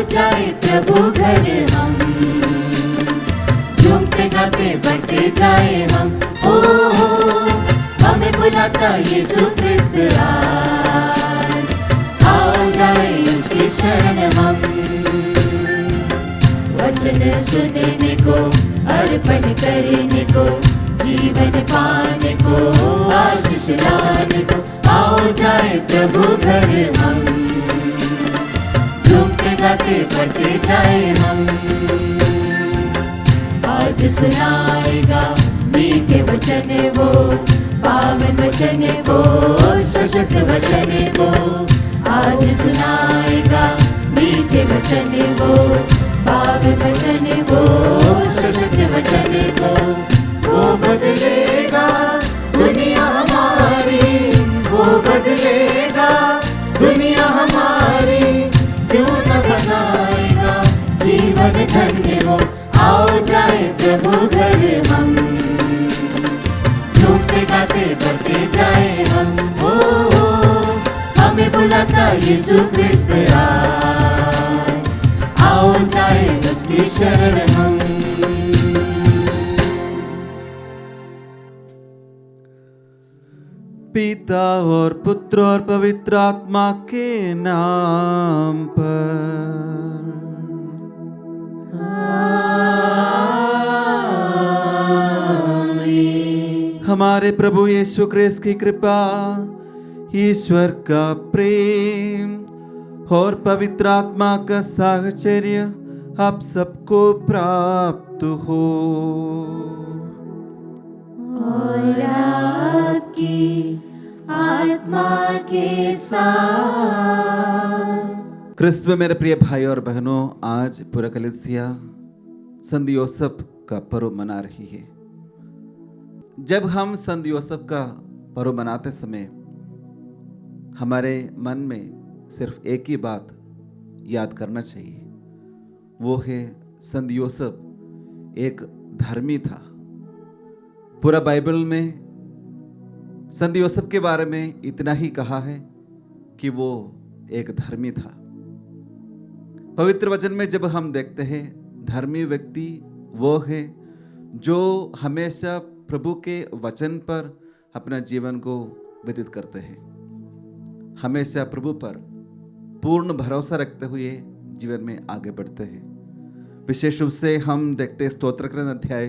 जाए प्रभु घर हम, झूमते गाते बढ़ते जाए हम। ओ हमें बुलाता यीशु क्रिस्त आज, आओ जाए उसकी शरण हम। वचन सुनने को, अर्पण करने को, जीवन पाने को, आशीष लाने को, आओ जाए प्रभु घर हम, झूमते गाते बढ़ते जाए हम। आज सुनाएगा मीठे वचन वो, पावन वचन वो, सशक्त वचन वो। आज सुनाएगा मीठे वचन वो, पावन वचन वो, सशक्त वचन वो। वो बदलेगा दुनिया हमारी, वो बदलेगा दुनिया हमारी, क्यों न बनाएगा जीवन धन्य वो। आओ जाए प्रभु घर हम, झूमते गाते बढ़ते जाए हम। ओ हमें बुलाता यीशु क्रिस्त आज, आओ जाए उसकी शरण हम। पिता और पुत्र और पवित्र आत्मा के नाम पर। हमारे प्रभु यीशु क्रिस्त की कृपा, ईश्वर का प्रेम और पवित्र आत्मा का साहचर्य आप सबको प्राप्त हो। और आपकी आत्मा के साथ। क्रिस्त में मेरे प्रिय भाई और बहनों, आज पूरा कलीसिया संत यूसुफ का पर्व मना रही है। जब हम संत यूसुफ का पर्व मनाते समय हमारे मन में सिर्फ एक ही बात याद करना चाहिए, वो है संत यूसुफ एक धर्मी था। पूरा बाइबल में संत यूसुफ के बारे में इतना ही कहा है कि वो एक धर्मी था। पवित्र वचन में जब हम देखते हैं, धर्मी व्यक्ति वो है जो हमेशा प्रभु के वचन पर अपना जीवन को व्यतीत करते हैं, हमेशा प्रभु पर पूर्ण भरोसा रखते हुए जीवन में आगे बढ़ते हैं। विशेष रूप से हम देखते हैं स्तोत्र ग्रंथ अध्याय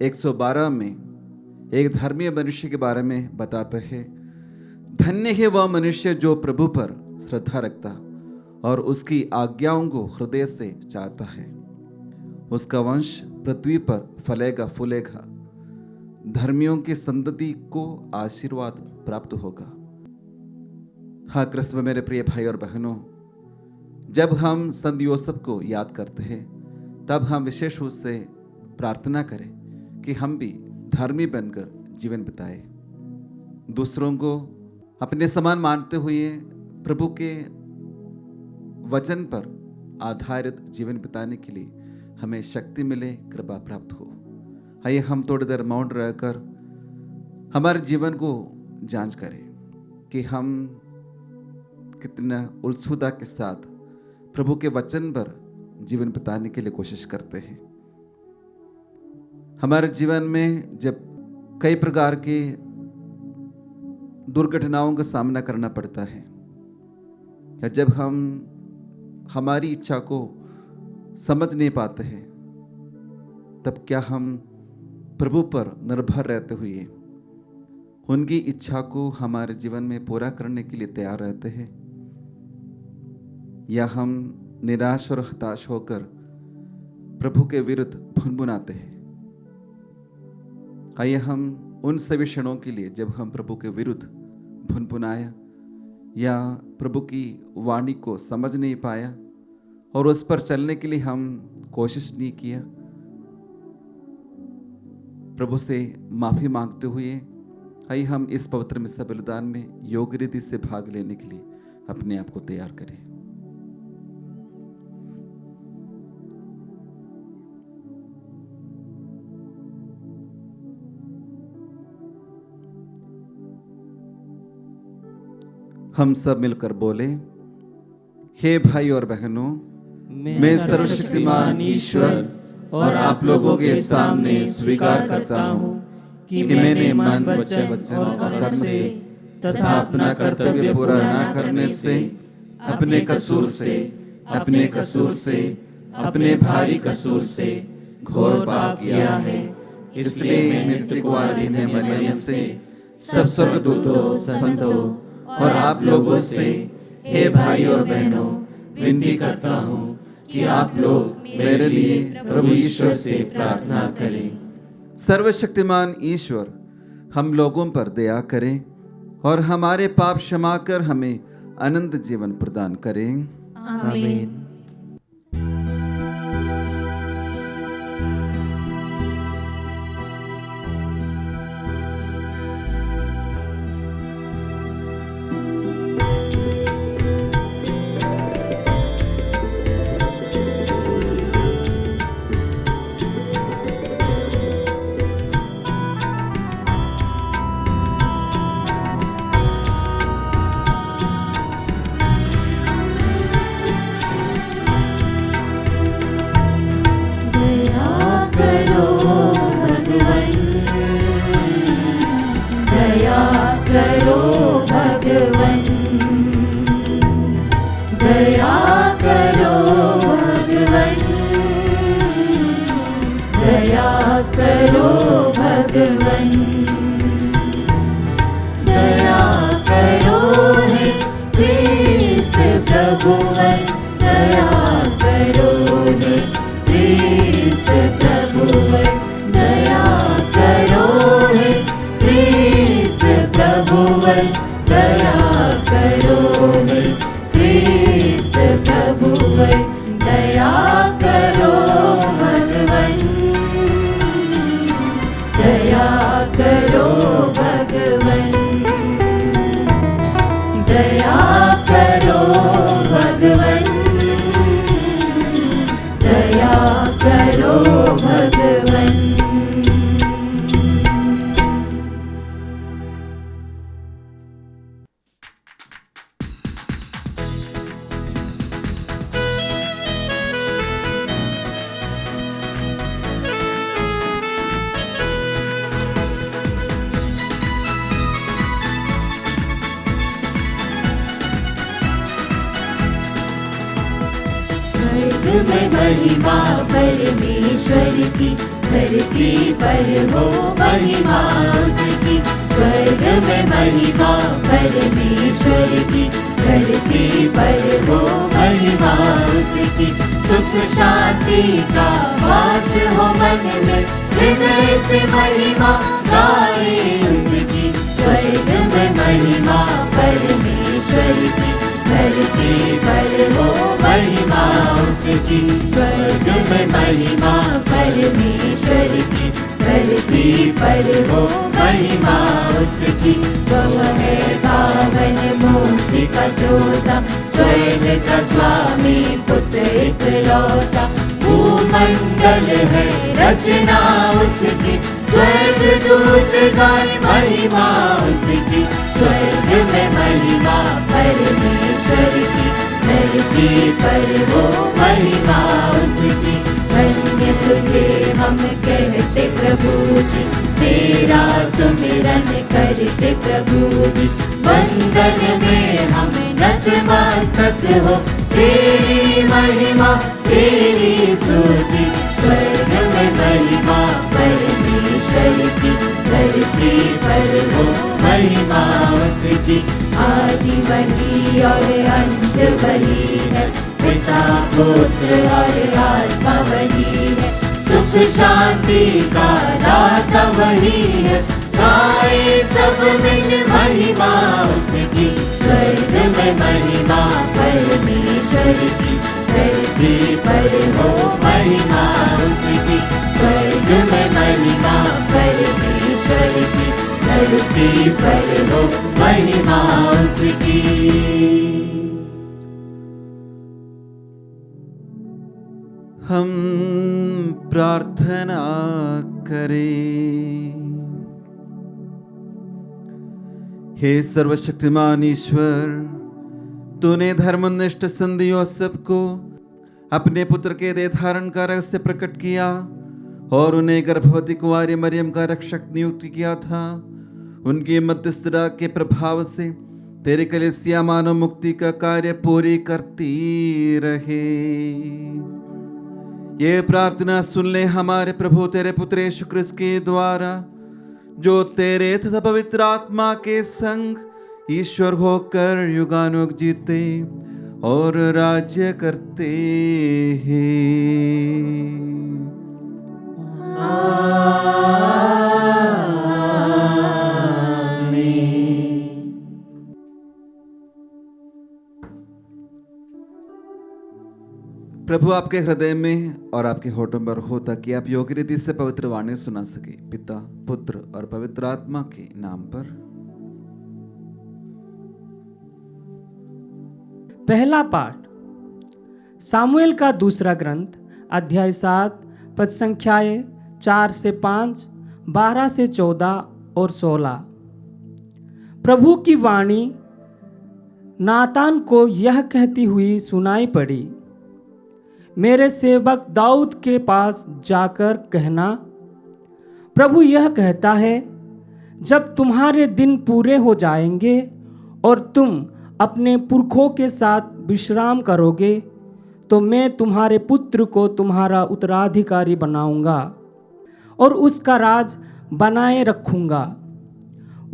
112 में एक धर्मी मनुष्य के बारे में बताते हैं। धन्य है वह मनुष्य जो प्रभु पर श्रद्धा रखता और उसकी आज्ञाओं को हृदय से चाहता है। उसका वंश पृथ्वी पर फलेगा फूलेगा, धर्मियों की संतति को आशीर्वाद प्राप्त होगा। हाँ क्रिस्त में मेरे प्रिय भाई और बहनों, जब हम संत यूसुफ को याद करते हैं तब हम विशेष रूप से प्रार्थना करें कि हम भी धर्मी बनकर जीवन बिताए, दूसरों को अपने समान मानते हुए प्रभु के वचन पर आधारित जीवन बिताने के लिए हमें शक्ति मिले, कृपा प्राप्त हो। आइए हम थोड़ी देर मौन रहकर हमारे जीवन को जांच करें कि हम कितना उत्सुकता के साथ प्रभु के वचन पर जीवन बिताने के लिए कोशिश करते हैं। हमारे जीवन में जब कई प्रकार की दुर्घटनाओं का सामना करना पड़ता है, या जब हम हमारी इच्छा को समझ नहीं पाते हैं, तब क्या हम प्रभु पर निर्भर रहते हुए उनकी इच्छा को हमारे जीवन में पूरा करने के लिए तैयार रहते हैं, या हम निराश और हताश होकर प्रभु के विरुद्ध भुनभुनाते हैं। आइए हम उन सभी क्षणों के लिए जब हम प्रभु के विरुद्ध भुनभुनाया या प्रभु की वाणी को समझ नहीं पाया और उस पर चलने के लिए हम कोशिश नहीं किया, प्रभु से माफी मांगते हुए आइए हम इस पवित्र मिस्सा बलिदान में योग्य रीति से भाग लेने के लिए अपने आप को तैयार करें। हम सब मिलकर बोले, हे भाई और बहनों, मैं सर्वशक्तिमान ईश्वर और आप लोगों के सामने स्वीकार करता हूँ कि मैंने मन, वचन और कर्म से तथा अपना कर्तव्य पूरा न करने से अपने कसूर से अपने भारी कसूर से घोर पाप किया है। इसलिए मैं नित्य कुंवारी मरियम से सब स्वर्गदूतों, संतों और आप लोगों से, हे भाई और बहनों, विनती करता हूँ कि आप लोग मेरे लिए प्रभु ईश्वर से प्रार्थना करें। सर्वशक्तिमान ईश्वर हम लोगों पर दया करें और हमारे पाप क्षमा कर हमें अनंत जीवन प्रदान करें। आमीन। में महिमा परमेश्वर की, धरती पर हो महिमा उसकी। स्वर्ग में महिमा परमेश्वर की, धरती पर हो महिमा उसकी। सुख शांति का वास हो मन में, हृदय से महिमा गाए उसकी। स्वर्ग में महिमा परमेश्वर की, धरती पर हो महिमा उसकी। स्वर्ग में महिमा परमेश्वर की, धरती पर हो महिमा उसकी। वह है पावन मुक्ति का श्रोता, स्वर्ग का स्वामी पुत्र इकलौता। भूमंडल है रचना उसकी, स्वर्ग दूत गाए महिमा उसकी। स्वर्ग में महिमा परमेश्वर की, धरती पर हो महिमा उसकी। धन्य तुझे हम कहते प्रभु जी, तेरा सुमिरन करते प्रभु जी। वंदन में हम नतमस्तक हो, तेरी महिमा तेरी स्तुति। स्वर्ग में महिमा परमेश्वर की, धरती पर हो महिमा उसकी। आदि वही और अंत वही है, पिता पुत्र और आत्मा वही है। सुख शांति का दाता वही है, गाए सब में महिमा उसकी। स्वर्ग में महिमा परमेश्वर की, धरती पर हो महिमा उसकी। स्वर्ग में महिमा परमेश्वर की, धरती पर हो महिमा उसकी। हम प्रार्थना करें। हे सर्वशक्तिमान ईश्वर, तूने धर्मनिष्ठ संत यूसुफ को अपने पुत्र के देह धारण का रहस्य प्रकट किया और उन्हें गर्भवती कुंवारी मरियम का रक्षक नियुक्त किया था। उनकी मध्यस्थता के प्रभाव से तेरी कलीसिया मानव मुक्ति का कार्य पूरी करती रहे। ये प्रार्थना सुन ले हमारे प्रभु तेरे पुत्र यीशु क्रिस्त के द्वारा, जो तेरे तथा पवित्र आत्मा के संग ईश्वर होकर युगानुयुग जीते और राज्य करते हैं। प्रभु आपके हृदय में और आपके होठों पर हो, ताकि आप योग्य रीति से पवित्र वाणी सुना सके। पिता, पुत्र और पवित्र आत्मा के नाम पर। पहला पाठ सामुएल का दूसरा ग्रंथ अध्याय 7 पद संख्याएं 4 से 5, 12 से 14 और 16। प्रभु की वाणी नातान को यह कहती हुई सुनाई पड़ी, मेरे सेवक दाऊद के पास जाकर कहना, प्रभु यह कहता है, जब तुम्हारे दिन पूरे हो जाएंगे और तुम अपने पुरखों के साथ विश्राम करोगे, तो मैं तुम्हारे पुत्र को तुम्हारा उत्तराधिकारी बनाऊंगा और उसका राज बनाए रखूंगा।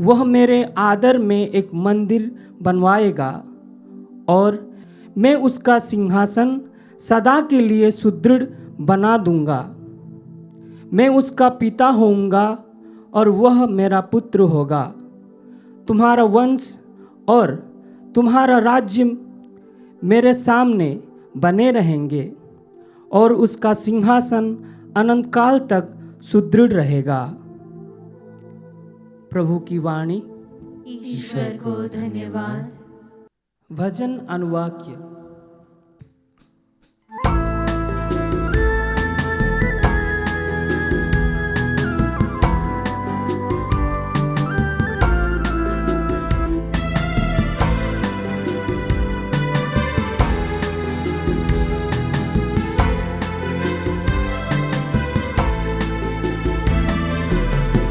वह मेरे आदर में एक मंदिर बनवाएगा और मैं उसका सिंहासन सदा के लिए सुदृढ़ बना दूंगा। मैं उसका पिता होऊंगा और वह मेरा पुत्र होगा। तुम्हारा वंश और तुम्हारा राज्य मेरे सामने बने रहेंगे और उसका सिंहासन अनंत काल तक सुदृढ़ रहेगा। प्रभु की वाणी। ईश्वर को धन्यवाद। भजन अनुवाक्य।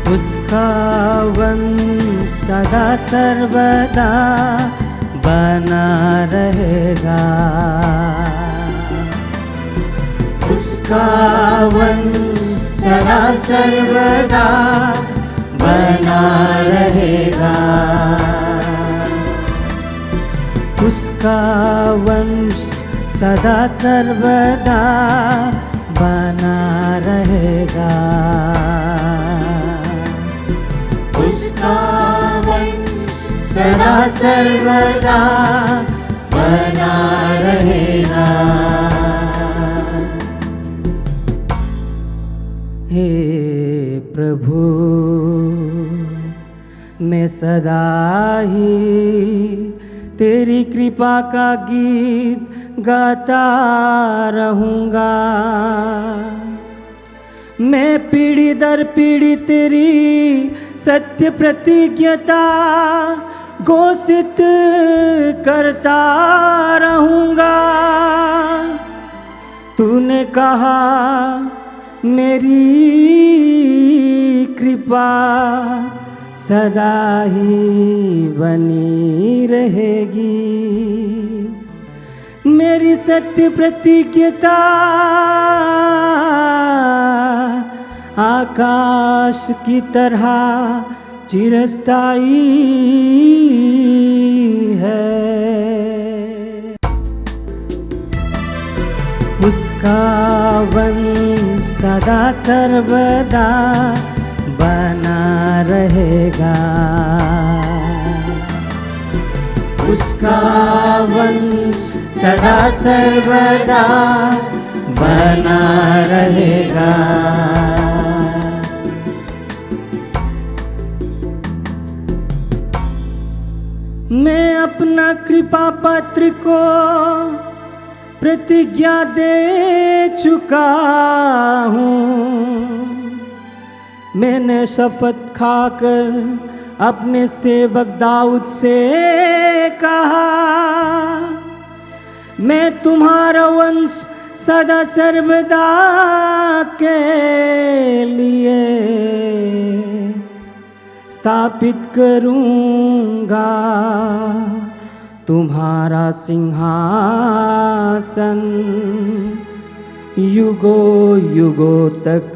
उसका वंश सदा सर्वदा बना रहेगा। उसका वंश सदा सर्वदा बना रहेगा। उसका वंश सदा सर्वदा बना रहेगा। उसका वंश सदा सर्वदा बना रहेगा। हे प्रभु, मैं सदा ही तेरी कृपा का गीत गाता रहूँगा। मैं पीढ़ी दर पीढ़ी तेरी सत्य प्रतिज्ञता घोषित करता रहूँगा। तूने कहा मेरी कृपा सदा ही बनी रहेगी। मेरी सत्य प्रतिज्ञता आकाश की तरह चिरस्थायी है। उसका वंश सदा सर्वदा बना रहेगा। उसका वंश सदा सर्वदा बना रहेगा। मैं अपना कृपा पत्र को प्रतिज्ञा दे चुका हूँ। मैंने शपथ खाकर अपने सेवक दाऊद से कहा, मैं तुम्हारा वंश सदा सर्वदा के लिए स्थापित करूंगा तुम्हारा सिंहासन, युगो युगो तक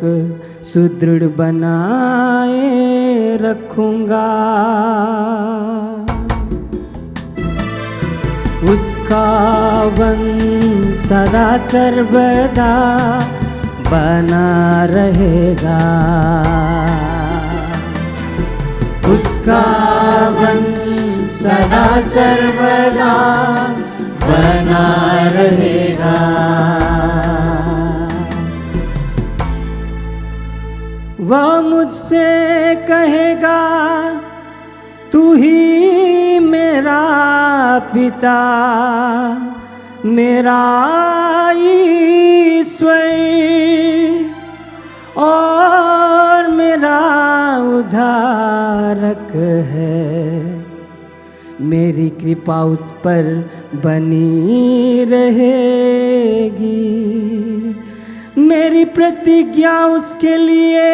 सुदृढ़ बनाए रखूंगा। उसका वंश सदा सर्वदा बना रहेगा। उसका वंश सदा सर्वदा बना रहेगा। वह मुझसे कहेगा तू ही मेरा पिता, मेरा ईश्वर और मेरा उद्धारक है। मेरी कृपा उस पर बनी रहेगी, मेरी प्रतिज्ञा उसके लिए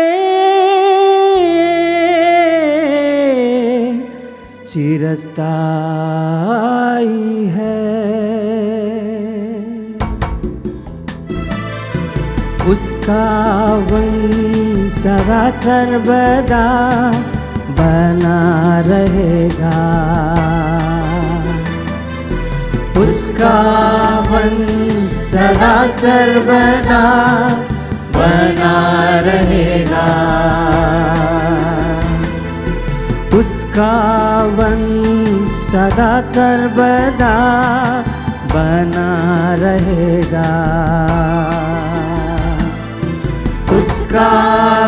चिरस्थायी है। उसका वंश सदा सर्वदा बना रहेगा। उसका वंश सदा सर्वदा बना रहेगा। उसका वंश सदा सर्वदा बना रहेगा। उसका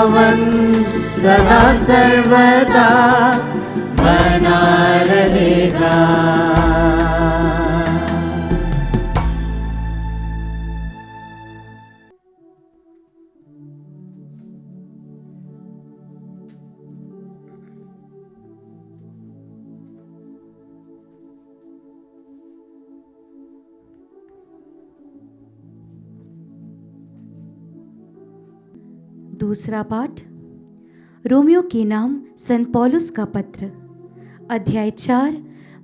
वंश सदा सर्वदा बना रहेगा। दूसरा पाठ रोमियो के नाम संत पौलुस का पत्र, अध्याय 4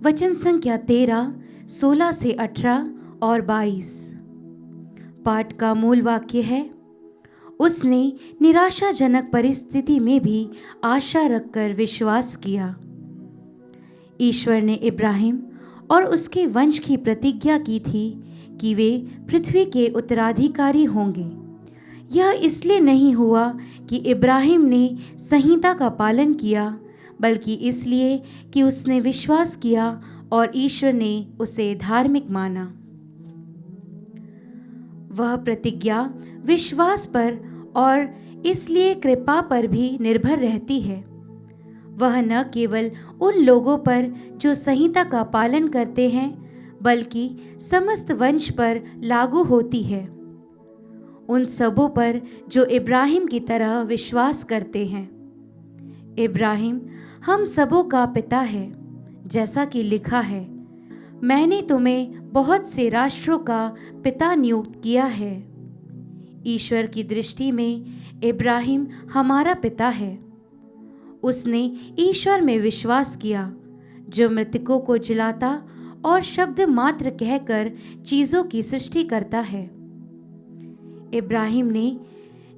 वचन संख्या 13, 16 से 18 और 22। पाठ का मूल वाक्य है, उसने निराशाजनक परिस्थिति में भी आशा रखकर विश्वास किया। ईश्वर ने इब्राहिम और उसके वंश की प्रतिज्ञा की थी कि वे पृथ्वी के उत्तराधिकारी होंगे। यह इसलिए नहीं हुआ कि इब्राहिम ने संहिता का पालन किया, बल्कि इसलिए कि उसने विश्वास किया और ईश्वर ने उसे धार्मिक माना। वह प्रतिज्ञा विश्वास पर और इसलिए कृपा पर भी निर्भर रहती है। वह न केवल उन लोगों पर जो संहिता का पालन करते हैं, बल्कि समस्त वंश पर लागू होती है, उन सबों पर जो इब्राहिम की तरह विश्वास करते हैं। इब्राहिम हम सबों का पिता है, जैसा कि लिखा है, मैंने तुम्हें बहुत से राष्ट्रों का पिता नियुक्त किया है। ईश्वर की दृष्टि में इब्राहिम हमारा पिता है। उसने ईश्वर में विश्वास किया, जो मृतकों को जिलाता और शब्द मात्र कहकर चीज़ों की सृष्टि करता है। इब्राहिम ने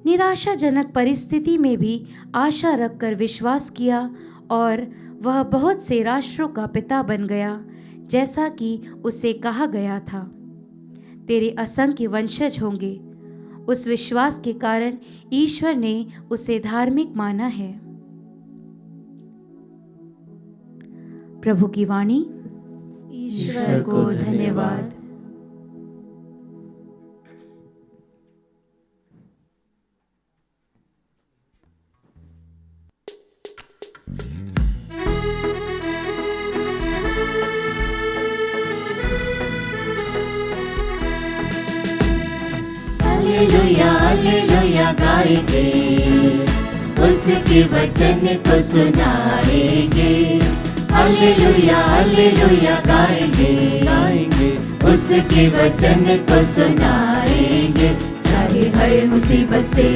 निराशाजनक परिस्थिति में भी आशा रखकर विश्वास किया और वह बहुत से राष्ट्रों का पिता बन गया, जैसा कि उसे कहा गया था, तेरे असंख्य वंशज होंगे। उस विश्वास के कारण ईश्वर ने उसे धार्मिक माना है। प्रभु की वाणी। ईश्वर को धन्यवाद। हालेलुया हालेलुया गाएंगे, उसके वचन को सुनाएंगे। हालेलुया हालेलुया गाएंगे, उसके वचन को सुनाएंगे। जाएंगे। चाहे हर मुसीबत से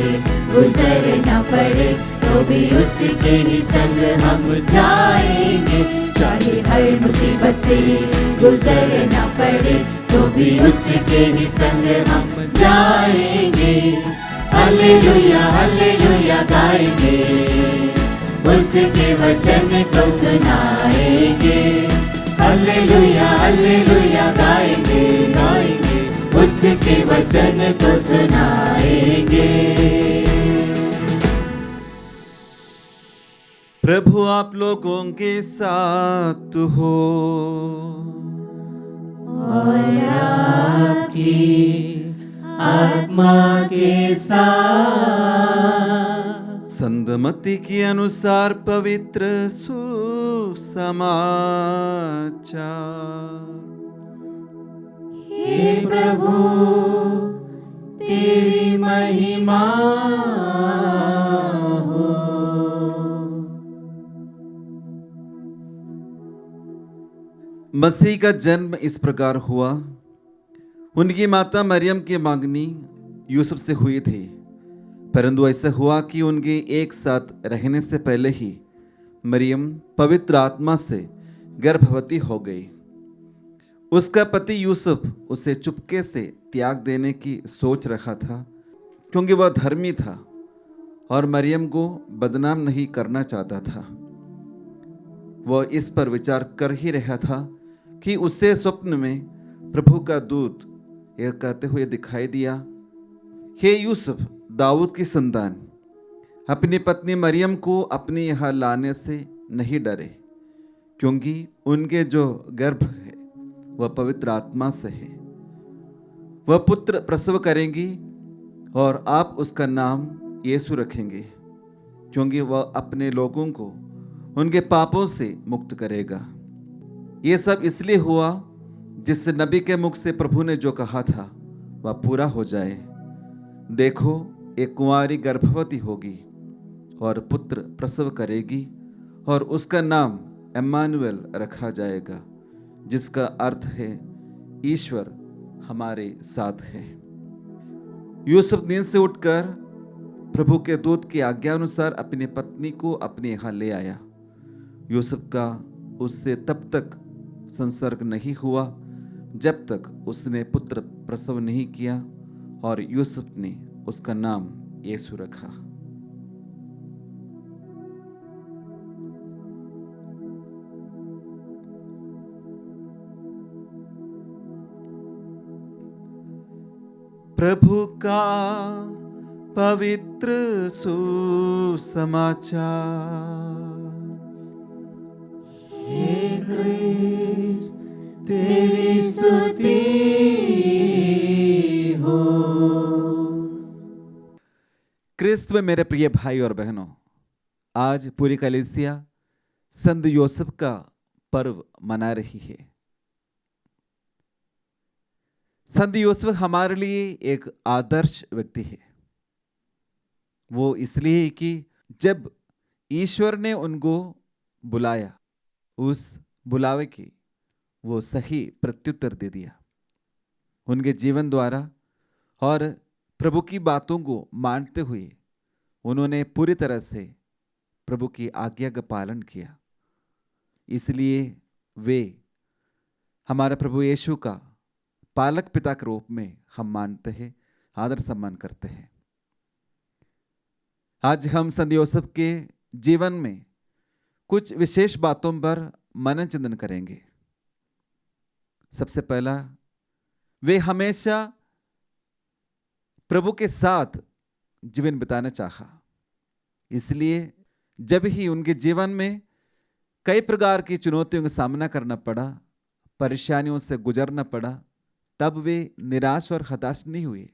गुजरना पड़े तो भी उसके ही संग हम जाएंगे। चाहे हर मुसीबत से गुजरना पड़े तो भी उसके ही संग हम जाएंगे। हालेलुया हालेलुया गाएंगे, उसके वचन को सुनाएंगे। हालेलुया हालेलुया गाएंगे गाएंगे, उसके वचन को सुनाएंगे। प्रभु आप लोगों के साथ हो और आपकी आत्मा के साथ। संत मत्ती के अनुसार पवित्र सुसमाचार। हे प्रभु तेरी महिमा हो। मसीह का जन्म इस प्रकार हुआ। उनकी माता मरियम की मांगनी यूसुफ से हुई थी, परंतु ऐसा हुआ कि उनके एक साथ रहने से पहले ही मरियम पवित्र आत्मा से गर्भवती हो गई। उसका पति यूसुफ उसे चुपके से त्याग देने की सोच रहा था, क्योंकि वह धर्मी था और मरियम को बदनाम नहीं करना चाहता था। वह इस पर विचार कर ही रहा था कि उसे स्वप्न में प्रभु का दूत यह कहते हुए दिखाई दिया, हे यूसुफ दाऊद की संतान, अपनी पत्नी मरियम को अपने यहाँ लाने से नहीं डरे, क्योंकि उनके जो गर्भ है वह पवित्र आत्मा से है। वह पुत्र प्रसव करेंगी और आप उसका नाम यीशु रखेंगे, क्योंकि वह अपने लोगों को उनके पापों से मुक्त करेगा। ये सब इसलिए हुआ जिससे नबी के मुख से प्रभु ने जो कहा था वह पूरा हो जाए। देखो एक कुंवारी गर्भवती होगी और पुत्र प्रसव करेगी और उसका नाम इम्मानुएल रखा जाएगा, जिसका अर्थ है ईश्वर हमारे साथ है। यूसुफ नींद से उठकर प्रभु के दूत की आज्ञा अनुसार अपनी पत्नी को अपने यहाँ ले आया। यूसुफ का उससे तब तक संसर्ग नहीं हुआ जब तक उसने पुत्र प्रसव नहीं किया, और यूसुफ ने उसका नाम यीशु रखा। प्रभु का पवित्र सुसमाचार। हे क्रिस्त तेरी स्तुति हो। क्रिस्त में मेरे प्रिय भाई और बहनों, आज पूरी कलीसिया संत यूसुफ का पर्व मना रही है। संत यूसुफ हमारे लिए एक आदर्श व्यक्ति है। वो इसलिए कि जब ईश्वर ने उनको बुलाया, उस बुलावे की वो सही प्रत्युत्तर दे दिया। उनके जीवन द्वारा और प्रभु की बातों को मानते हुए उन्होंने पूरी तरह से प्रभु की आज्ञा का पालन किया। इसलिए वे हमारे प्रभु यीशु का पालक पिता के रूप में हम मानते हैं, आदर सम्मान करते हैं। आज हम संत यूसुफ के जीवन में कुछ विशेष बातों पर मनन चिंतन करेंगे। सबसे पहला, वे हमेशा प्रभु के साथ जीवन बिताना चाहा। इसलिए जब ही उनके जीवन में कई प्रकार की चुनौतियों का सामना करना पड़ा, परेशानियों से गुजरना पड़ा, तब वे निराश और हताश नहीं हुए,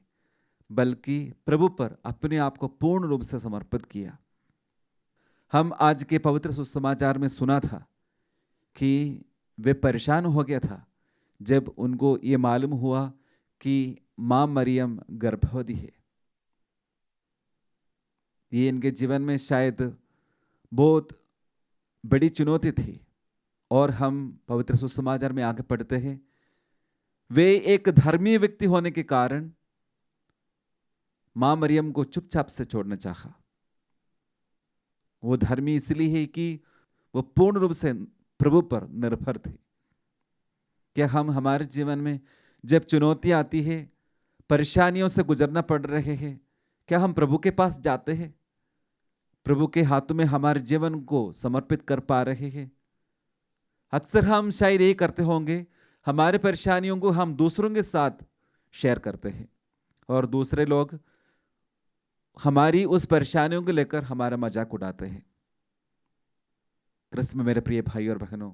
बल्कि प्रभु पर अपने आप को पूर्ण रूप से समर्पित किया। हम आज के पवित्र सुसमाचार में सुना था कि वे परेशान हो गया था जब उनको ये मालूम हुआ कि मां मरियम गर्भवती है। ये इनके जीवन में शायद बहुत बड़ी चुनौती थी। और हम पवित्र सुसमाचार में आगे पढ़ते हैं, वे एक धर्मी व्यक्ति होने के कारण मां मरियम को चुपचाप से छोड़ना चाहा। वो धर्मी इसलिए है कि वो पूर्ण रूप से प्रभु पर निर्भर थे। क्या हम हमारे जीवन में जब चुनौतियां आती है, परेशानियों से गुजरना पड़ रहे हैं, क्या हम प्रभु के पास जाते हैं? प्रभु के हाथों में हमारे जीवन को समर्पित कर पा रहे हैं? अक्सर हम शायद ये करते होंगे, हमारे परेशानियों को हम दूसरों के साथ शेयर करते हैं और दूसरे लोग हमारी उस परेशानियों को लेकर हमारा मजाक उड़ाते हैं। क्रिस्त में मेरे प्रिय भाई और बहनों,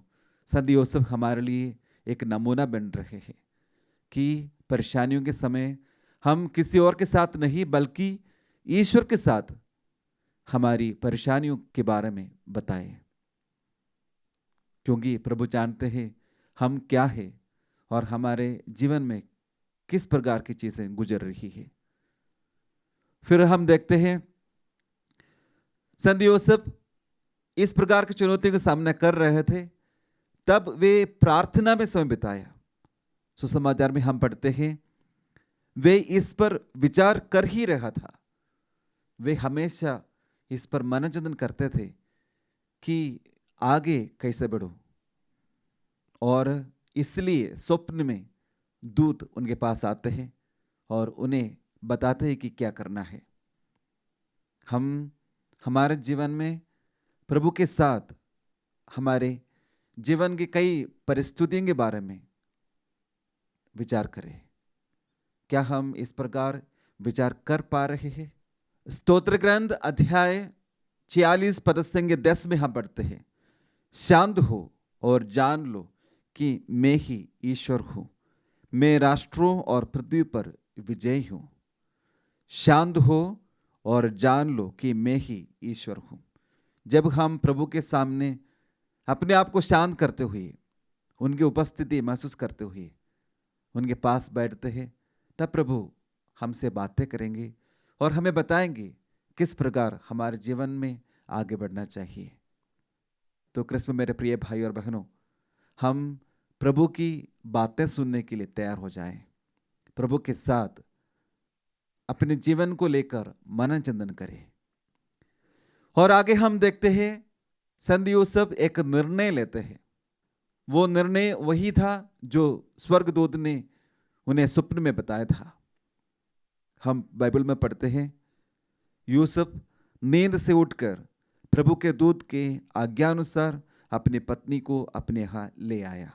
संत यूसुफ हमारे लिए एक नमूना बन रहे हैं कि परेशानियों के समय हम किसी और के साथ नहीं बल्कि ईश्वर के साथ हमारी परेशानियों के बारे में बताएं, क्योंकि प्रभु जानते हैं हम क्या है और हमारे जीवन में किस प्रकार की चीजें गुजर रही है। फिर हम देखते हैं संत यूसुफ इस प्रकार की चुनौतियों का सामना कर रहे थे, तब वे प्रार्थना में समय बिताया। सुसमाचार में हम पढ़ते हैं वे इस पर विचार कर ही रहा था। वे हमेशा इस पर मनोचिंतन करते थे कि आगे कैसे बढ़ो, और इसलिए स्वप्न में दूत उनके पास आते हैं और उन्हें बताते हैं कि क्या करना है। हम हमारे जीवन में प्रभु के साथ हमारे जीवन की कई परिस्थितियों के बारे में विचार करें। क्या हम इस प्रकार विचार कर पा रहे हैं? स्तोत्र ग्रंथ अध्याय 46 पद संख्या 10 में हम पढ़ते हैं, शांत हो और जान लो कि मैं ही ईश्वर हूं, मैं राष्ट्रों और पृथ्वी पर विजयी हूं। शांत हो और जान लो कि मैं ही ईश्वर हूं। जब हम प्रभु के सामने अपने आप को शांत करते हुए, उनकी उपस्थिति महसूस करते हुए उनके पास बैठते हैं, तब प्रभु हमसे बातें करेंगे और हमें बताएंगे किस प्रकार हमारे जीवन में आगे बढ़ना चाहिए। तो क्रिस्त में मेरे प्रिय भाई और बहनों, हम प्रभु की बातें सुनने के लिए तैयार हो जाएं, प्रभु के साथ अपने जीवन को लेकर मनन चिंतन करें। और आगे हम देखते हैं संत यूसुफ एक निर्णय लेते हैं। वो निर्णय वही था जो स्वर्गदूत ने उन्हें स्वप्न में बताया था। हम बाइबल में पढ़ते हैं यूसुफ नींद से उठकर प्रभु के दूत के आज्ञानुसार अपनी पत्नी को अपने यहाँ ले आया।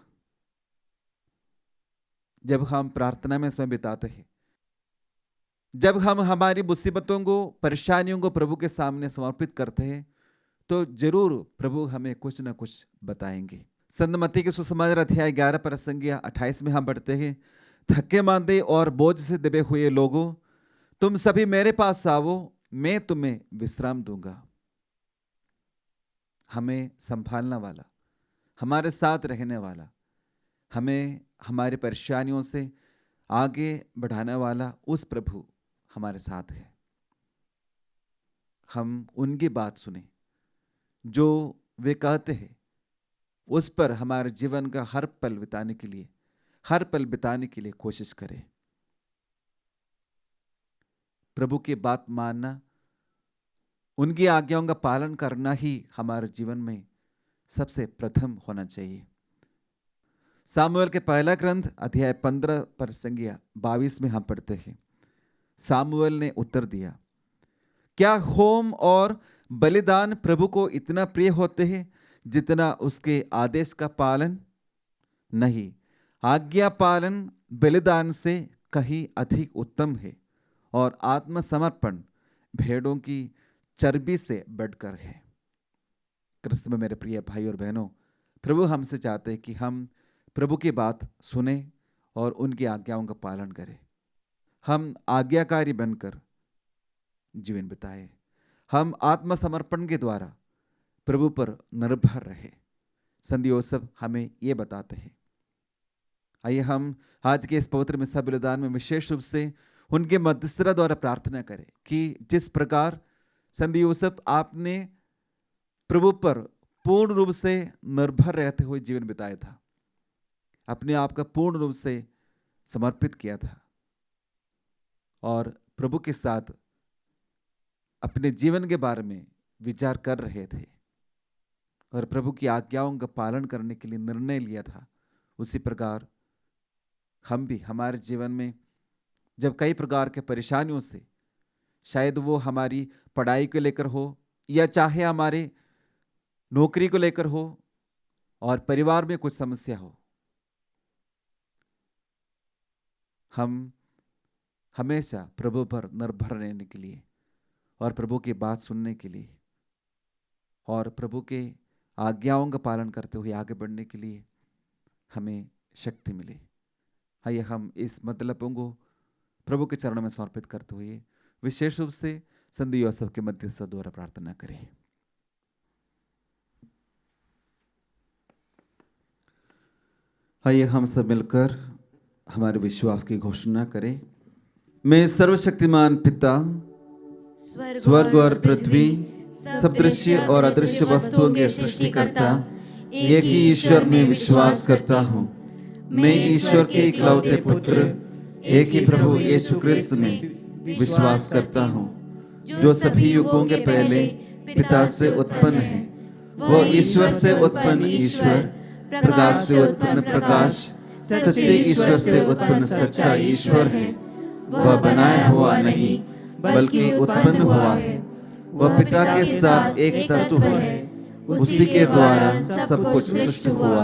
जब हम प्रार्थना में समय बिताते हैं, जब हम हमारी मुसीबतों को, परेशानियों को प्रभु के सामने समर्पित करते हैं, तो जरूर प्रभु हमें कुछ ना कुछ बताएंगे। संत मत्ती के सुसमाचार अध्याय 11 पद संख्या 28 में हम पढ़ते हैं, थके मांदे और बोझ से दबे हुए लोगों, तुम सभी मेरे पास आओ, मैं तुम्हें विश्राम दूंगा। हमें संभालने वाला, हमारे साथ रहने वाला, हमें हमारी परेशानियों से आगे बढ़ाने वाला उस प्रभु हमारे साथ है। हम उनकी बात सुने, जो वे कहते हैं उस पर हमारे जीवन का हर पल बिताने के लिए कोशिश करें। प्रभु की बात मानना, उनकी आज्ञाओं का पालन करना ही हमारे जीवन में सबसे प्रथम होना चाहिए। सामुएल के पहला ग्रंथ अध्याय 15 पर संज्ञा 22 में हम पढ़ते हैं, सामुएल ने उत्तर दिया, क्या होम और बलिदान प्रभु को इतना प्रिय होते हैं जितना उसके आदेश का पालन? नहीं, आज्ञा पालन बलिदान से कहीं अधिक उत्तम है और आत्मसमर्पण भेड़ों की चर्बी से बढ़कर है। क्रिस्त में मेरे प्रिय भाई और बहनों, प्रभु हमसे चाहते हैं कि हम प्रभु की बात सुने और उनकी आज्ञाओं का पालन करें। हम आज्ञाकारी बनकर जीवन बिताए, हम आत्मसमर्पण के द्वारा प्रभु पर निर्भर रहे। संत यूसुफ हमें ये बताते हैं। आइए हम आज के इस पवित्र मिसा बलिदान में विशेष रूप से उनके मध्यस्थता द्वारा प्रार्थना करें कि जिस प्रकार संत यूसुफ आपने प्रभु पर पूर्ण रूप से निर्भर रहते हुए जीवन बिताया था, अपने आप का पूर्ण रूप से समर्पित किया था और प्रभु के साथ अपने जीवन के बारे में विचार कर रहे थे और प्रभु की आज्ञाओं का पालन करने के लिए निर्णय लिया था, उसी प्रकार हम भी हमारे जीवन में जब कई प्रकार के परेशानियों से, शायद वो हमारी पढ़ाई को लेकर हो या चाहे हमारे नौकरी को लेकर हो और परिवार में कुछ समस्या हो, हम हमेशा प्रभु पर निर्भर रहने के लिए और प्रभु की बात सुनने के लिए और प्रभु के आज्ञाओं का पालन करते हुए आगे बढ़ने के लिए हमें शक्ति मिले। आइए हम इस मतलबों को प्रभु के चरणों में समर्पित करते हुए विशेष रूप से संत योसेफ के मध्यस्थ द्वारा प्रार्थना करें। आइए हम सब मिलकर हमारे विश्वास की घोषणा करें। मैं सर्वशक्तिमान पिता, स्वर्ग और पृथ्वी, सब दृश्य और अदृश्य वस्तुओं के सृष्टिकर्ता एक ही ईश्वर में विश्वास करता हूँ। मैं ईश्वर के इकलौते पुत्र एक ही प्रभु यीशु क्रिस्त में विश्वास करता हूँ, जो सभी युगों के पहले पिता से उत्पन्न है। वो ईश्वर से उत्पन्न ईश्वर, प्रकाश से उत्पन्न प्रकाश, सच्चे ईश्वर से उत्पन्न सच्चा ईश्वर है। वह बनाया हुआ नहीं बल्कि उत्पन्न हुआ है। वह पिता के साथ एक तत्व है, उसी के द्वारा सब कुछ सृष्टि हुआ।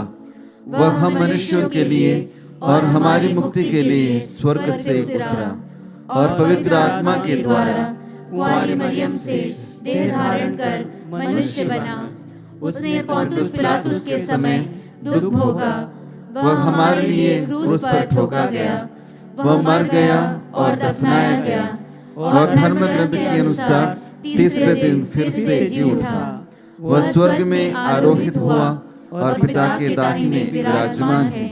वह हम मनुष्यों के लिए और हमारी मुक्ति के लिए स्वर्ग से उतरा और पवित्र आत्मा के द्वारा कुंवारी मरियम से देह धारण कर मनुष्य बना। उसने पोंतुस पिलातुस के समय दुख भोगा। वह हमारे लिए क्रूस पर ठोका गया। वह मर गया और दफनाया गया और धर्म ग्रंथ के अनुसार तीसरे दिन फिर से जी उठा। वह स्वर्ग में आरोहित हुआ और पिता के दाहिने विराजमान है।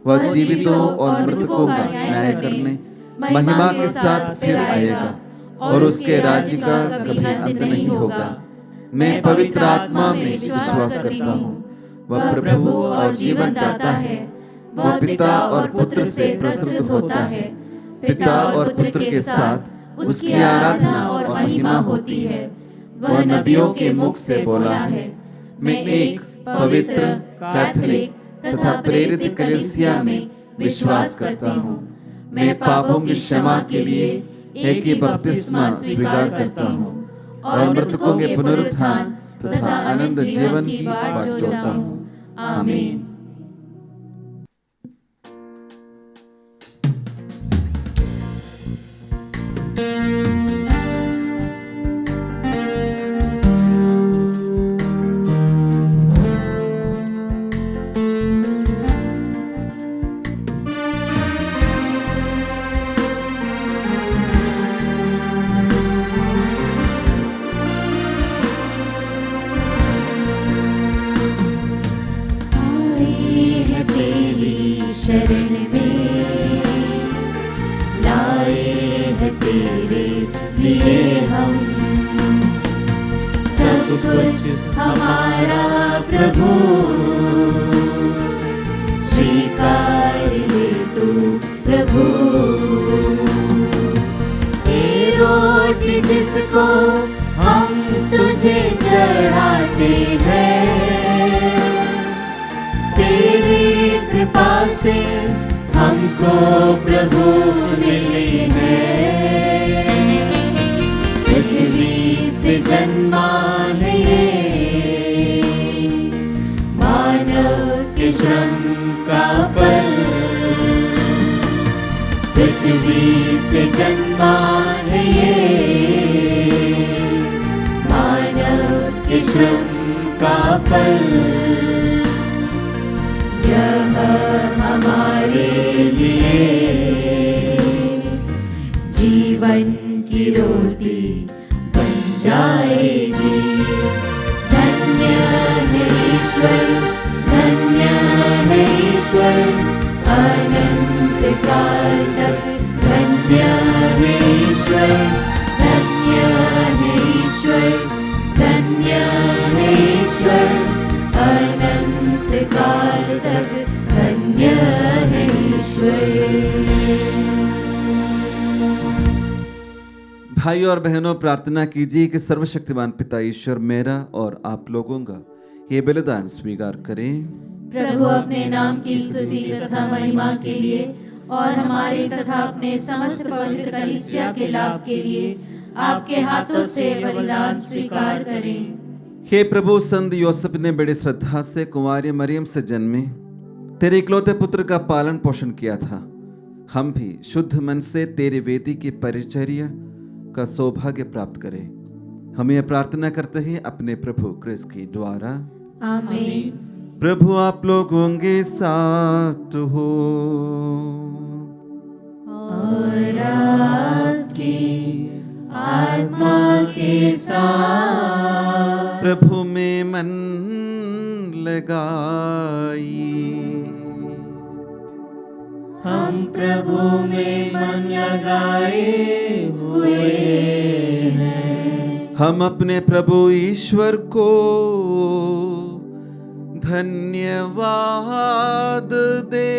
वह जीवितों और मृतकों का न्याय करने महिमा के साथ फिर आएगा और उसके राज्य का कभी अंत नहीं होगा। मैं पवित्र आत्मा में विश्वास करता हूँ। वह प्रभु और जीवन दाता है। वह पिता और पुत्र से प्रसन्न होता है। पिता और पुत्र के साथ उसकी आराधना और महिमा होती है। वह नबियों के मुख से बोला है। मैं एक पवित्र, कैथोलिक तथा प्रेरित कलीसिया में विश्वास करता हूँ। मैं पापों की क्षमा के लिए एक ही बपतिस्मा स्वीकार करता हूँ और मृतकों के पुनरुत्थान तथा अनंत जीवन की बाट जोहता हूँ। आमीन। शरण में लाए हैं तेरे लिए हम सब कुछ हमारा प्रभु। स्वीकार ले तू प्रभु। ये रोटी जिसको हम तुझे चढ़ाते हैं, तेरी कृपा से हमको प्रभु मिली है। पृथ्वी से जन्मा है ये मानव के श्रम का फल। पृथ्वी से जन्मा है ये मानव के श्रम का फल। यह हमारे लिए जीवन की रोटी बन जाएगी। धन्य है ईश्वर, धन्य है ईश्वर, अनंत काल तक धन्य है ईश्वर, धन्य है ईश्वर, धन्य है ईश्वर, अनंत काल तक धन्य है ईश्वर। भाई और बहनों, प्रार्थना कीजिए कि सर्वशक्तिमान पिता ईश्वर मेरा और आप लोगों का ये बलिदान स्वीकार करें। प्रभु अपने नाम की स्तुति तथा महिमा के लिए और हमारे तथा अपने समस्त पवित्र कलीसिया के लाभ के लिए आपके हाथों से बलिदान स्वीकार करें। हे प्रभु, संत योसेफ ने बड़ी श्रद्धा से कुंवारी मरियम से जन्मे तेरे इकलौते पुत्र का पालन पोषण किया था। हम भी शुद्ध मन से तेरी वेदी की परिचर्या का सौभाग्य प्राप्त करें। हम यह प्रार्थना करते हैं अपने प्रभु क्रिस्त के द्वारा, आमीन। प्रभु आप लोगों के साथ हो और आपकी आत्मा के साथ। प्रभु में मन लगाई, हम प्रभु में मन लगाए हुए हैं। हम अपने प्रभु ईश्वर को धन्यवाद दे।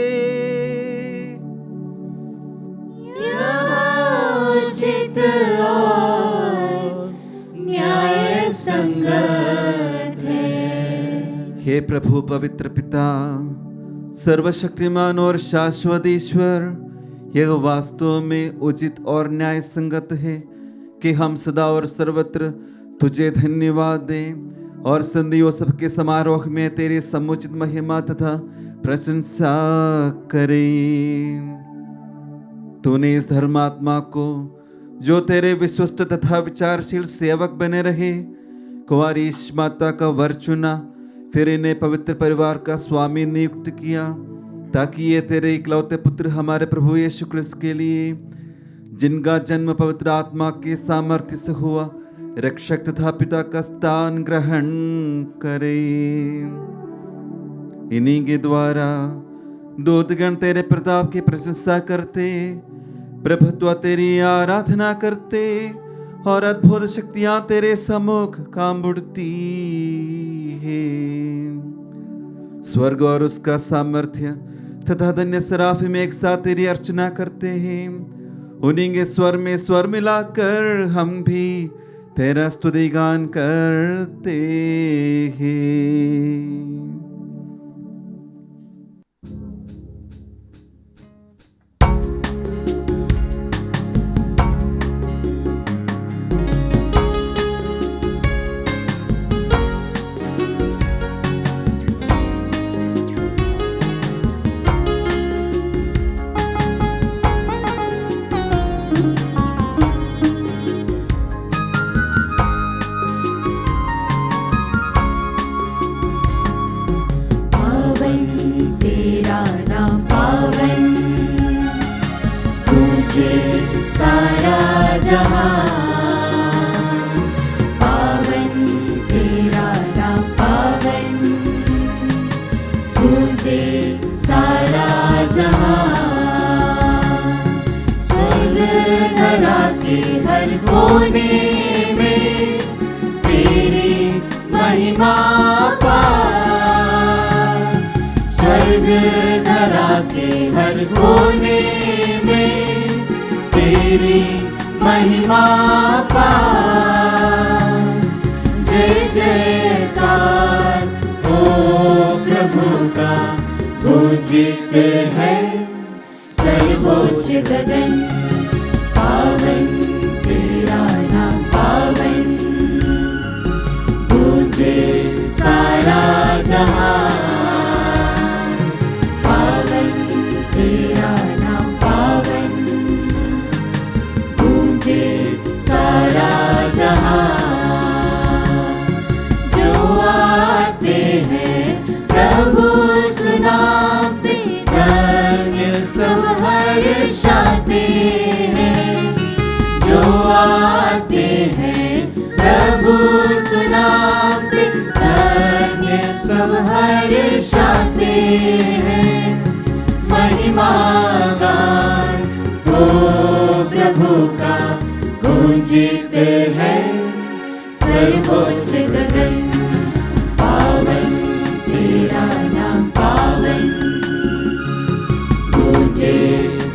उचित और न्याय संगत है। हे प्रभु पवित्र पिता, सर्वशक्तिमान और शाश्वत ईश्वर, यह वास्तव में उचित और न्याय संगत है कि हम सदा और सर्वत्र तुझे धन्यवाद दें और संत योसेफ के समारोह में तेरी समुचित महिमा तथा प्रशंसा करें। तूने इस धर्मात्मा को, जो तेरे विश्वस्त तथा विचारशील सेवक बने रहे, कुंवारी माता का वर चुना, फिर इन्हें पवित्र परिवार का स्वामी नियुक्त किया, ताकि ये तेरे इकलौते पुत्र हमारे प्रभु यीशु क्रिस्त के लिए, जिनका जन्म पवित्र आत्मा के सामर्थ्य से हुआ, रक्षक तथा पिता का स्थान ग्रहण करे। इन्हीं के द्वारा दूतगण तेरे प्रताप की प्रशंसा करते, प्रभुत्व तेरी आराधना करते और अद्भुत शक्तियां तेरे सम्मुख काम बुढ़ती है। स्वर्ग और उसका सामर्थ्य तथा धन्य सराफी में एक साथ तेरी अर्चना करते हैं। उन्हीं के स्वर में स्वर मिलाकर हम भी तेरा स्तुति गान करते हैं।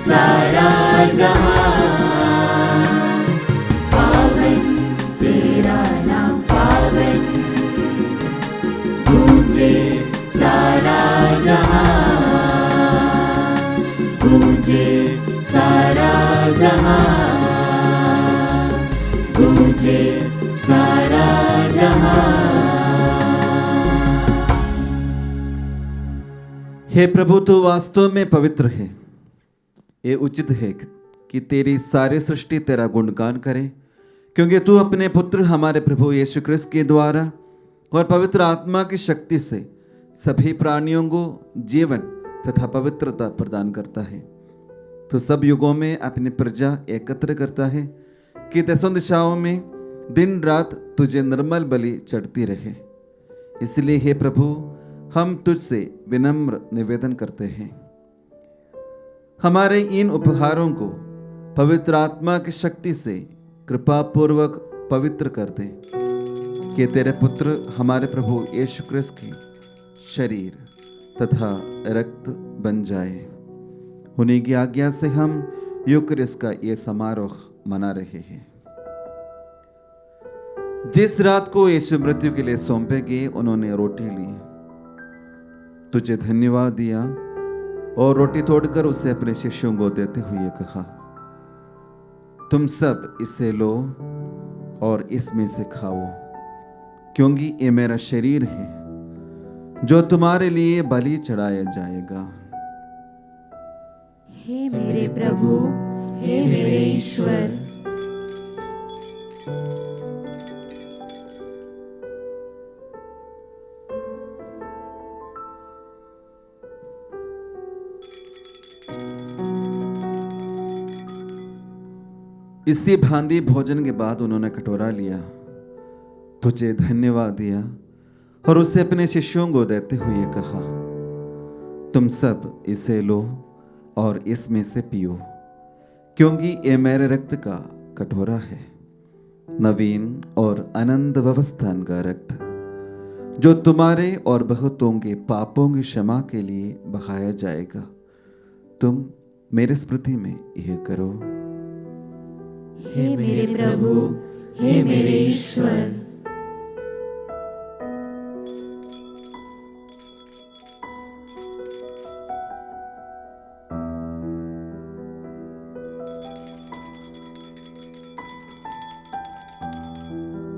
सारा जहां जहां, गूंजे सारा जहां। हे प्रभु, तू वास्तव में पवित्र है। ये उचित है कि तेरी सारी सृष्टि तेरा गुणगान करे, क्योंकि तू अपने पुत्र हमारे प्रभु यीशु क्रिस्त के द्वारा और पवित्र आत्मा की शक्ति से सभी प्राणियों को जीवन तथा पवित्रता प्रदान करता है। तो सब युगों में अपनी प्रजा एकत्र करता है कि दसों दिशाओं में दिन रात तुझे निर्मल बलि चढ़ती रहे। इसलिए हे प्रभु, हम तुझसे विनम्र निवेदन करते हैं, हमारे इन उपहारों को पवित्र आत्मा की शक्ति से कृपा पूर्वक पवित्र कर दे, कि तेरे पुत्र हमारे प्रभु यीशु क्रिस्त के शरीर तथा रक्त बन जाए। उन्हीं की आज्ञा से हम यूकरिस्ट का ये समारोह मना रहे हैं। जिस रात को यीशु मृत्यु के लिए सौंपे गए, उन्होंने रोटी ली, तुझे धन्यवाद दिया और रोटी तोड़कर उसे अपने शिष्यों को देते हुए कहा, तुम सब इससे लो और इसमें से खाओ, क्योंकि ये मेरा शरीर है जो तुम्हारे लिए बलि चढ़ाया जाएगा। हे मेरे प्रभु, हे मेरे ईश्वर। इसी भांति भोजन के बाद उन्होंने कटोरा लिया, तुझे धन्यवाद दिया और उसे अपने शिष्यों को देते हुए कहा, तुम सब इसे लो और इसमें से पियो, क्योंकि ये मेरे रक्त का कटोरा है, नवीन और अनंत व्यवस्थान का रक्त, जो तुम्हारे और बहुतों के पापों की क्षमा के लिए बहाया जाएगा। तुम मेरे स्मृति में यह करो। हे मेरे प्रभु, हे मेरे ईश्वर।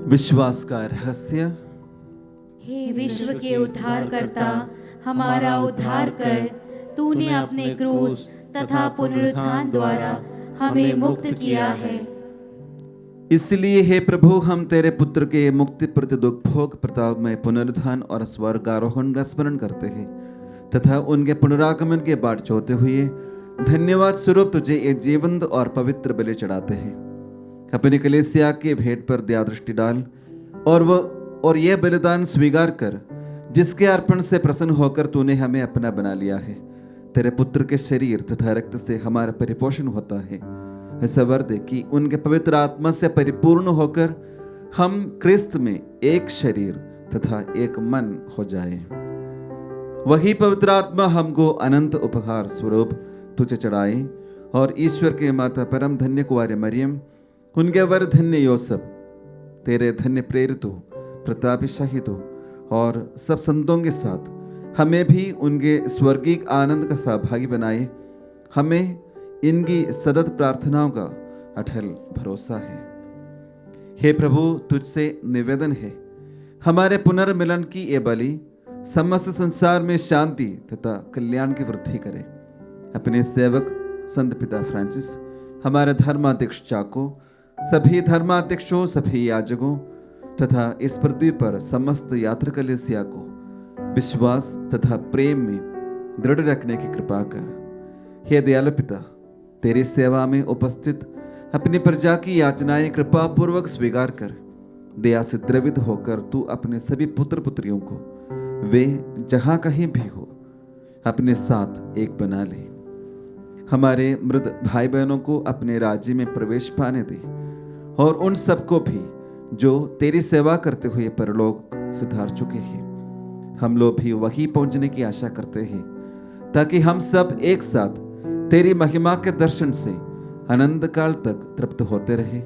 विश्वास का रहस्य। हे विश्व के उद्धारकर्ता, हमारा उद्धार कर। तूने अपने क्रूस तथा पुनरुत्थान द्वारा हमें मुक्त किया है। इसलिए हे प्रभु, हम तेरे पुत्र के मुक्ति प्रति दुख भोग प्रताप में पुनरुत्थान और स्वर्गारोहण का स्मरण करते हैं तथा उनके पुनरागमन के बाट जोते हुए धन्यवाद स्वरूप तुझे एक जीवंत और पवित्र बलि चढ़ाते हैं। अपनी कलीसिया के भेंट पर दया दृष्टि डाल और यह बलिदान स्वीकार कर, जिसके अर्पण से प्रसन्न होकर तूने हमें अपना बना लिया है। तेरे पुत्र के शरीर तथा रक्त से हमारा परिपोषण होता है। ऐसा वर दे कि उनके पवित्र आत्मा से परिपूर्ण होकर हम क्रिस्त में एक शरीर तथा एक मन हो जाए। वही पवित्र आत्मा हमको अनंत उपहार स्वरूप तुझे चढ़ाए और ईश्वर के माता परम धन्य कुंवारी मरियम, उनके वर धन्य योसेफ, तेरे धन्य प्रेरितों, प्रतापी शहीदों और सब संतों के साथ हमें भी उनके स्वर्गीय आनंद का सहभागी बनाए। हमें इनकी सतत प्रार्थनाओं का अटल भरोसा है। हे प्रभु, तुझसे निवेदन है, हमारे पुनर्मिलन की ये बलि समस्त संसार में शांति तथा कल्याण की वृद्धि करे। अपने सेवक संत पिता फ्रांसिस, हमारे धर्माध्यक्ष चाको, सभी धर्माध्यक्षों, सभी याजकों तथा इस पृथ्वी पर समस्त यात्री कलीसिया को विश्वास तथा प्रेम में दृढ़ रखने की कृपा कर। हे दयालु पिता, तेरी सेवा में उपस्थित अपनी प्रजा की याचनाएं कृपा पूर्वक स्वीकार कर। दया से द्रवित होकर तू अपने सभी पुत्र पुत्रियों को, वे जहां कहीं भी हो, अपने साथ एक बना ले। हमारे मृत भाई बहनों को अपने राज्य में प्रवेश पाने दे और उन सबको भी जो तेरी सेवा करते हुए परलोक सिधार चुके हैं। हम लोग भी वही पहुंचने की आशा करते हैं, ताकि हम सब एक साथ तेरी महिमा के दर्शन से अनंत काल तक तृप्त होते रहे।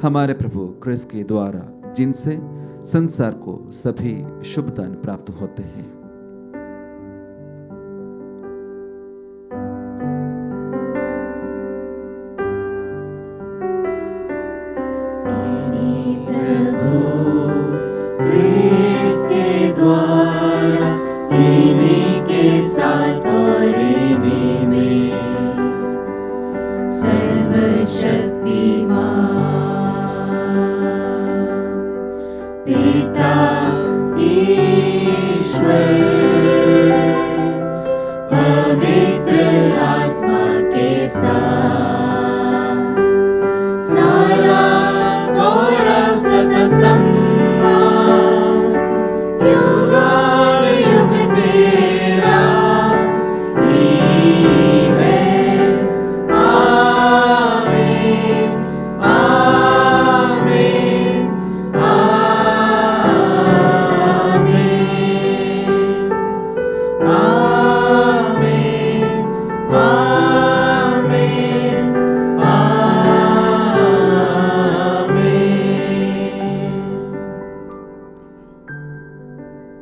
हमारे प्रभु क्रिस्त के द्वारा, जिनसे संसार को सभी शुभ दान प्राप्त होते हैं। पवित्र आत्मा के साथ सारा गौरव तथा सम्मान युगानुयुग तेरा ही है। आमीन आमीन आमीन आमीन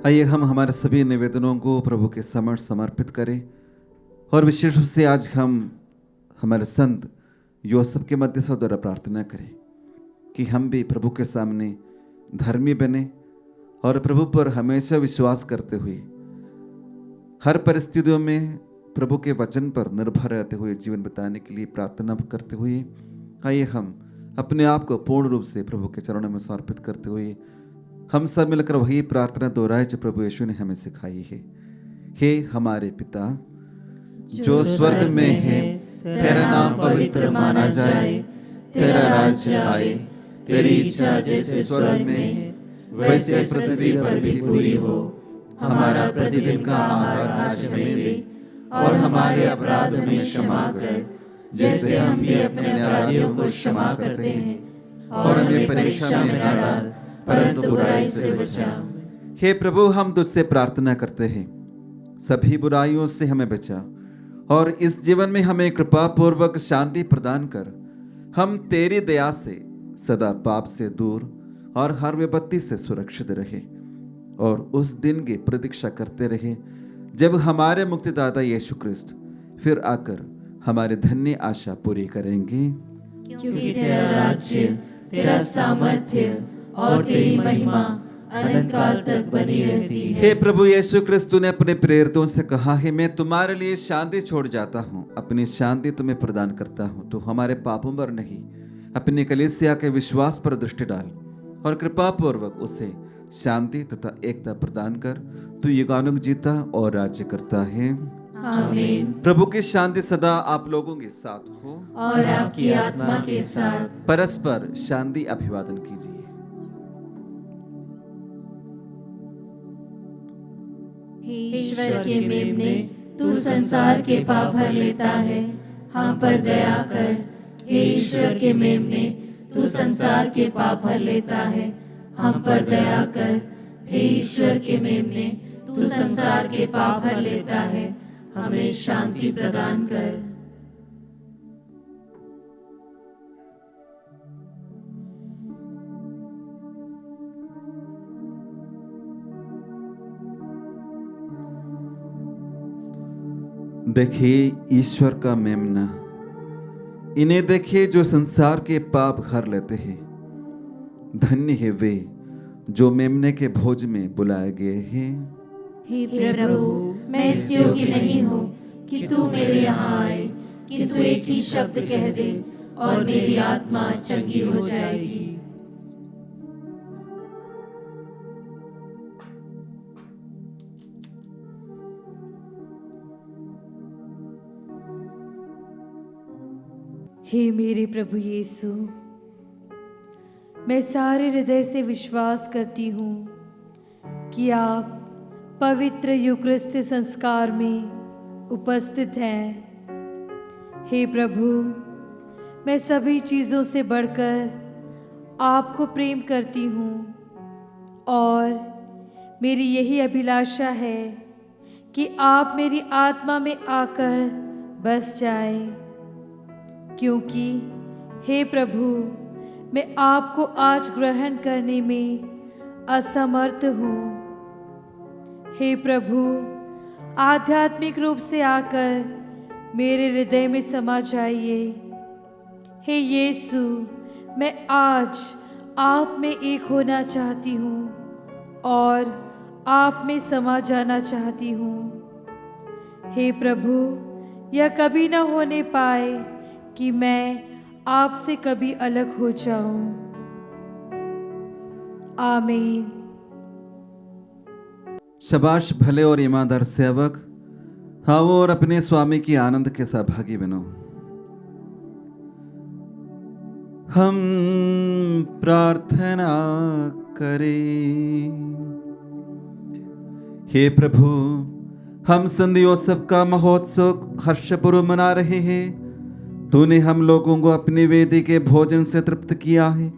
आइए हम हमारे सभी निवेदनों को प्रभु के समक्ष समर्पित करें और विशेष रूप से आज हम हमारे संत योसेफ के मध्यस्थों द्वारा प्रार्थना करें कि हम भी प्रभु के सामने धर्मी बने और प्रभु पर हमेशा विश्वास करते हुए हर परिस्थितियों में प्रभु के वचन पर निर्भर रहते हुए जीवन बिताने के लिए प्रार्थना करते हुए आइए हम अपने आप को पूर्ण रूप से प्रभु के चरणों में समर्पित करते हुए हम सब मिलकर वही प्रार्थना दोहराए जो प्रभु यीशु ने हमें सिखाई है। हे हमारे पिता जो स्वर्ग में है, तेरा नाम पवित्र माना जाए, तेरा राज्य आए, तेरी इच्छा जैसे स्वर्ग में है वैसे पृथ्वी पर भी पूरी हो। हमारा प्रतिदिन का आहार आज हमें दे और हमारे अपराध हमें क्षमा कर जैसे हम भी अपने अपराधियों को क्षमा करते हैं, और हमें परीक्षा में न डाल परंतु बुराई से बचा। हे प्रभु हम तुझसे प्रार्थना करते हैं सभी बुराइयों से हमें बचा और इस जीवन में हमें कृपा पूर्वक शांति प्रदान कर हम तेरी दया से सदा पाप से दूर और हर विपत्ति से सुरक्षित रहे और उस दिन की प्रतीक्षा करते रहे जब हमारे मुक्तिदाता यीशु क्रिस्त फिर आकर हमारे धन्य आशा पूरी करेंगे। क्योंकि तेरा राज्य, तेरा सामर्थ्य और तेरी महिमा अनंत काल तक बनी रहती है। हे प्रभु यीशु क्रिस्त ने अपने प्रेरितों से कहा है मैं तुम्हारे लिए शांति छोड़ जाता हूँ, अपनी शांति तुम्हें प्रदान करता हूँ। तो हमारे पापों पर नहीं अपनी कलीसिया के विश्वास पर दृष्टि डाल और कृपा पूर्वक उसे शांति तथा एकता प्रदान कर। तू युगानुग जीता और राज्य करता है। आमीन। प्रभु की शांति सदा आप लोगों के साथ हो और आपकी आत्मा के साथ। परस्पर शांति अभिवादन कीजिए। हे ईश्वर के मेमने, तू संसार के पाप भर लेता है, हम पर दया कर। हे ईश्वर के मेमने, तू संसार के पाप भर लेता है, हम पर दया कर। हे ईश्वर के मेमने, तू संसार के पाप भर लेता है, हमें शांति प्रदान कर। देखिए ईश्वर का मेमना, इन्हें देखिए जो संसार के पाप हर लेते हैं। धन्य है वे जो मेमने के भोज में बुलाए गए हैं। हे प्रभु, मैं इस योग्य नहीं हूँ कि तू मेरे यहाँ आए, किंतु एक ही शब्द कह दे और मेरी आत्मा चंगी हो जाएगी। हे मेरे प्रभु यीशु, मैं सारे हृदय से विश्वास करती हूँ कि आप पवित्र यूक्रिस्ट संस्कार में उपस्थित हैं। हे प्रभु, मैं सभी चीज़ों से बढ़कर आपको प्रेम करती हूँ और मेरी यही अभिलाषा है कि आप मेरी आत्मा में आकर बस जाएं, क्योंकि हे प्रभु, मैं आपको आज ग्रहण करने में असमर्थ हूँ। हे प्रभु, आध्यात्मिक रूप से आकर मेरे हृदय में समा जाइए। हे यीशु, मैं आज आप में एक होना चाहती हूँ और आप में समा जाना चाहती हूँ। हे प्रभु, यह कभी न होने पाए कि मैं आपसे कभी अलग हो जाऊं। आमीन। शाबाश भले और ईमानदार सेवक, हाँ, और अपने स्वामी की आनंद के सहभागी बनो। हम प्रार्थना करें। हे प्रभु, हम संध्योत्सव का महोत्सव हर्षपूर्वक मना रहे हैं। तूने हम लोगों को अपनी वेदी के भोजन से तृप्त किया है।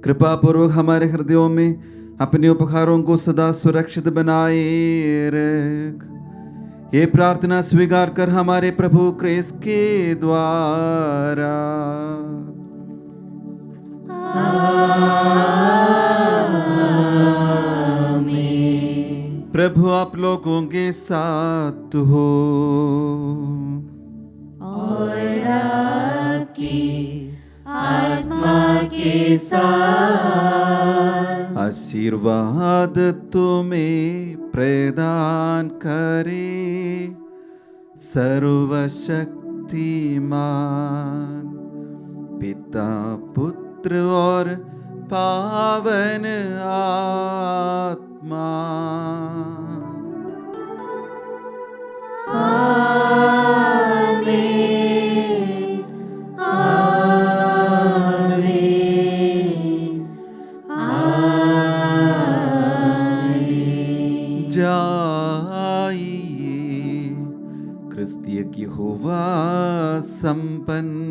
कृपा पूर्वक हमारे हृदयों में अपने उपहारों को सदा सुरक्षित बनाए रख। ये प्रार्थना स्वीकार कर हमारे प्रभु क्रिस्त के द्वारा। प्रभु आप लोगों के साथ हो और आपकी आत्मा के साथ। आशीर्वाद तुम्हें प्रदान करे सर्वशक्तिमान पिता, पुत्र और पावन आत्मा। आमीन, आमीन, आमीन। जाइए, क्रिस्तीय यहोवा संपन्न।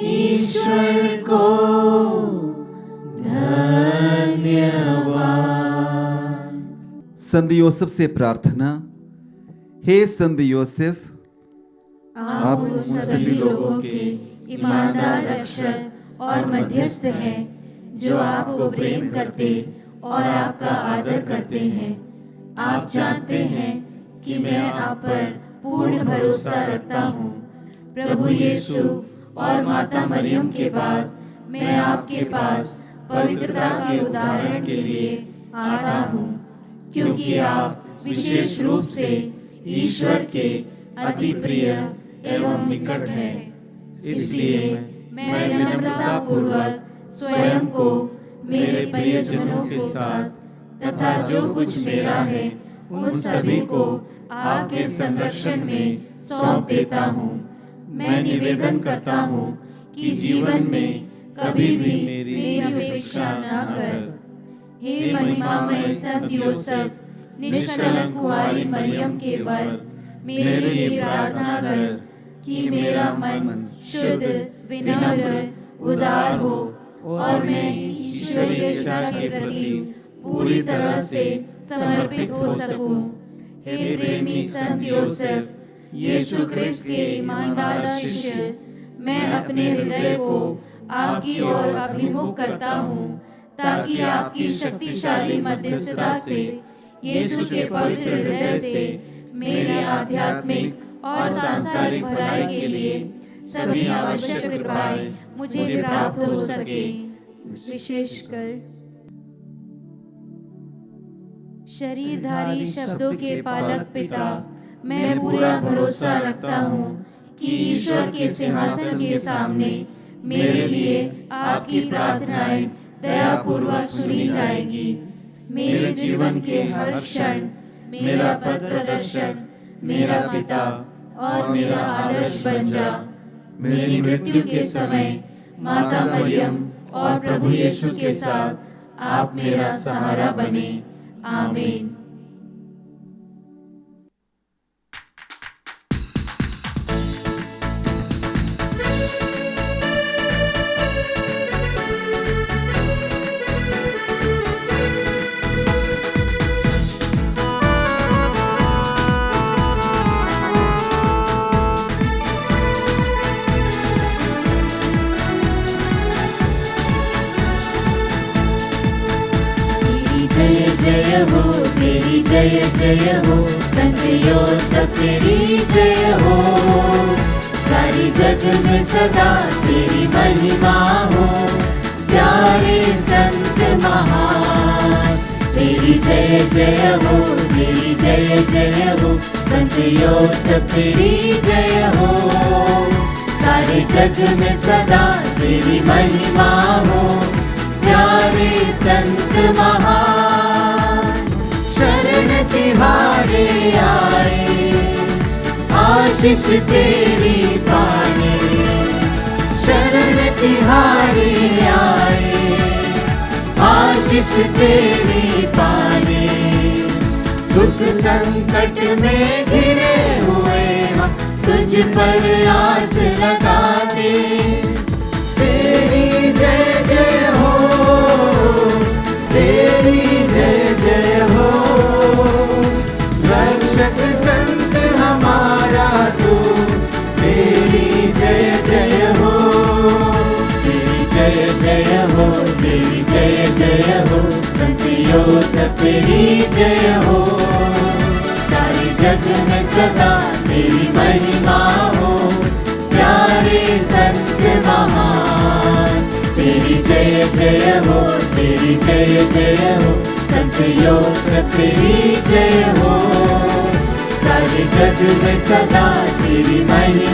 ईश्वर को धन्यवाद। संत यूसुफ से प्रार्थना। हे संत यूसुफ, आप उन सभी लोगों के ईमानदार रक्षक और मध्यस्थ हैं जो आपको प्रेम करते और आपका आदर करते हैं। आप जानते हैं कि मैं आप पर पूर्ण भरोसा रखता हूँ। प्रभु यीशु और माता मरियम के बाद मैं आपके पास पवित्रता के उदाहरण के लिए आता हूँ, क्योंकि आप विशेष रूप से ईश्वर के अति प्रिय एवं निकट हैं। इसलिए मैं विनम्रता पूर्वक स्वयं को मेरे प्रियजनों के साथ तथा जो कुछ मेरा है उन सभी को आपके संरक्षण में सौंप देता हूँ। मैं निवेदन करता हूँ कि जीवन में कभी भी मेरी उपेक्षा न कर। हे महिमामय संत यूसुफ, निष्कलंक कुंवारी मरियम के वर, मेरे लिए प्रार्थना कर कि मेरा मन शुद्ध, विनम्र, उदार हो और मैं ईश्वरीय इच्छा के प्रति पूरी तरह से समर्पित हो सकूं। हे प्रेमी संत यूसुफ, यीशु क्रिस्त के ईमानदार शिष्य, मैं अपने हृदय को आपकी ओर अभिमुख करता हूँ, ताकि आपकी शक्तिशाली मध्यस्थता से यीशु के पवित्र हृदय से मेरे आध्यात्मिक और सांसारिक भलाई के लिए सभी आवश्यक कृपाएं मुझे प्राप्त हो सके। विशेषकर शरीरधारी शब्दों के पालक पिता, मैं पूरा भरोसा रखता हूँ कि ईश्वर के सिंहासन के सामने मेरे लिए आपकी प्रार्थनाएं दयापूर्वक सुनी जाएगी। मेरे जीवन के हर क्षण मेरा पथ प्रदर्शक, मेरा पिता और मेरा आदर्श बन जा। मेरी मृत्यु के समय माता मरियम और प्रभु यीशु के साथ आप मेरा सहारा बने। आमीन। जय हो तेरी, जय जय हो संत यूसुफ तेरी जय हो। सारी जग में सदा तेरी महिमा हो, प्यारे संत महान। तेरी जय जय हो, तेरी जय जय हो संत यूसुफ तेरी जय हो। सारे जग में सदा तेरी महिमा हो, प्यारे संत महान। शरण तिहारे आए, आशीष तेरी पाने, शरण तिहारे आए, आशीष तेरी पाने। दुख संकट में घिरे हुए हम तुझ पर आस लगाते, तेरी जय जय हो, तेरी जय जय हो। रक्षक संत हमारा तू, तेरी जय जय हो, तेरी जय जय हो, तेरी जय जय हो। संत योसेफ तेरी जय हो, सारे जग में सदा तेरी महिमा हो। प्यारे संत महान, तेरी जय जय हो, तेरी जय जय हो। संत योसेफ तेरी जय हो, सारे जग में सदा तेरी महिमा